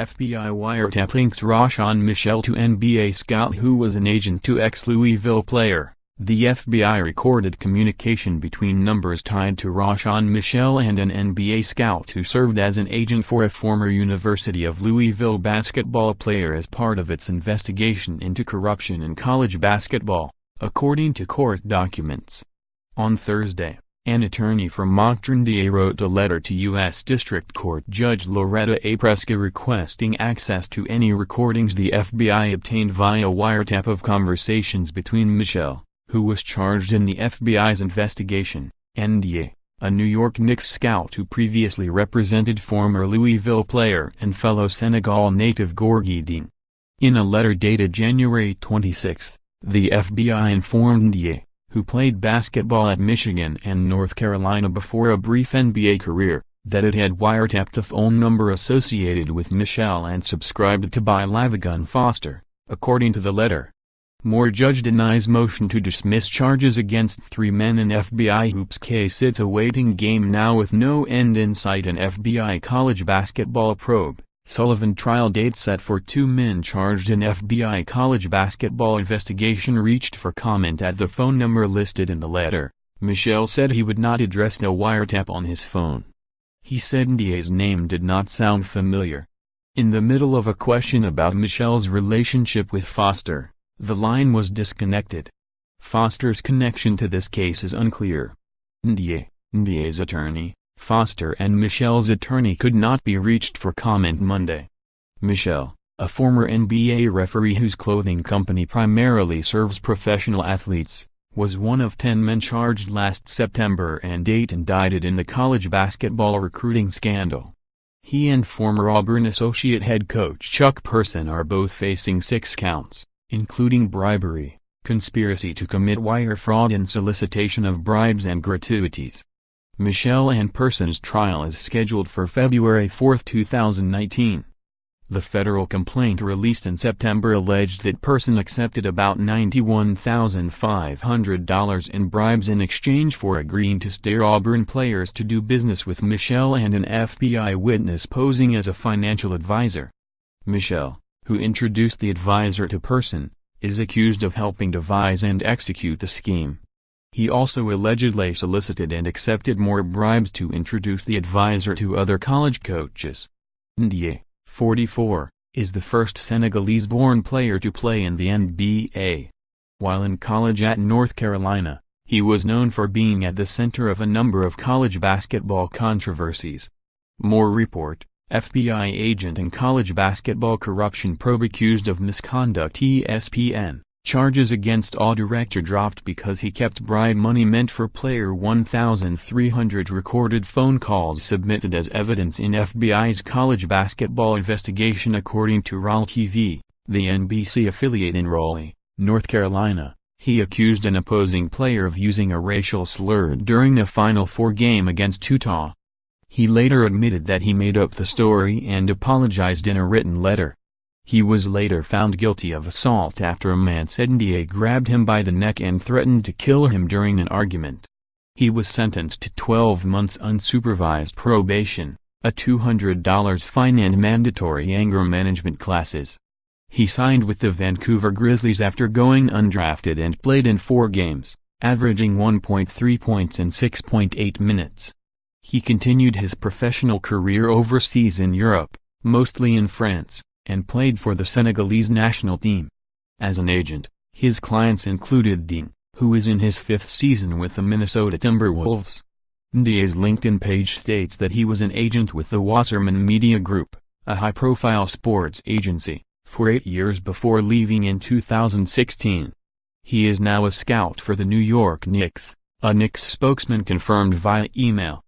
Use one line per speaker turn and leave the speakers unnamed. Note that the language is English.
FBI wiretap links Rashan Michel to NBA scout who was an agent to ex-Louisville player. The FBI recorded communication between numbers tied to Rashan Michel and an NBA scout who served as an agent for a former University of Louisville basketball player as part of its investigation into corruption in college basketball, according to court documents. On Thursday, an attorney for Makhtar Ndiaye wrote a letter to U.S. District Court Judge Loretta A. Preska requesting access to any recordings the FBI obtained via wiretap of conversations between Michel, who was charged in the FBI's investigation, and Ndiaye, a New York Knicks scout who previously represented former Louisville player and fellow Senegal native Gorgui Dieng. In a letter dated January 26, the FBI informed Ndiaye, who played basketball at Michigan and North Carolina before a brief NBA career, that it had wiretapped a phone number associated with Michel and subscribed to by Lavigun Foster, according to the letter. Moore judge denies motion to dismiss charges against 3 men in FBI hoops case. It's a waiting game now with no end in sight. An FBI college basketball probe. Sullivan trial date set for 2 men charged in FBI college basketball investigation reached for comment at the phone number listed in the letter. Michel said he would not address the wiretap on his phone. He said Ndiaye's name did not sound familiar. In the middle of a question about Michel's relationship with Foster, the line was disconnected. Foster's connection to this case is unclear. Ndiaye's attorney, Foster and Michel's attorney could not be reached for comment Monday. Michel, a former NBA referee whose clothing company primarily serves professional athletes, was one of 10 men charged last September and 8 indicted in the college basketball recruiting scandal. He and former Auburn associate head coach Chuck Person are both facing 6 counts, including bribery, conspiracy to commit wire fraud and solicitation of bribes and gratuities. Michel and Person's trial is scheduled for February 4, 2019. The federal complaint released in September alleged that Person accepted about $91,500 in bribes in exchange for agreeing to steer Auburn players to do business with Michel and an FBI witness posing as a financial advisor. Michel, who introduced the advisor to Person, is accused of helping devise and execute the scheme. He also allegedly solicited and accepted more bribes to introduce the advisor to other college coaches. Ndiaye, 44, is the first Senegalese-born player to play in the NBA. While in college at North Carolina, he was known for being at the center of a number of college basketball controversies. Moore report, FBI agent in college basketball corruption probe accused of misconduct. ESPN. Charges against all director dropped because he kept bribe money meant for player. 1,300 recorded phone calls submitted as evidence in FBI's college basketball investigation according to Raleigh TV, the NBC affiliate in Raleigh, North Carolina. He accused an opposing player of using a racial slur during a Final Four game against Utah. He later admitted that he made up the story and apologized in a written letter. He was later found guilty of assault after a man said Ndiaye grabbed him by the neck and threatened to kill him during an argument. He was sentenced to 12 months unsupervised probation, a $200 fine and mandatory anger management classes. He signed with the Vancouver Grizzlies after going undrafted and played in 4 games, averaging 1.3 points in 6.8 minutes. He continued his professional career overseas in Europe, mostly in France, and played for the Senegalese national team. As an agent, his clients included Dieng, who is in his 5th season with the Minnesota Timberwolves. Ndiaye's LinkedIn page states that he was an agent with the Wasserman Media Group, a high-profile sports agency, for 8 years before leaving in 2016. He is now a scout for the New York Knicks, a Knicks spokesman confirmed via email.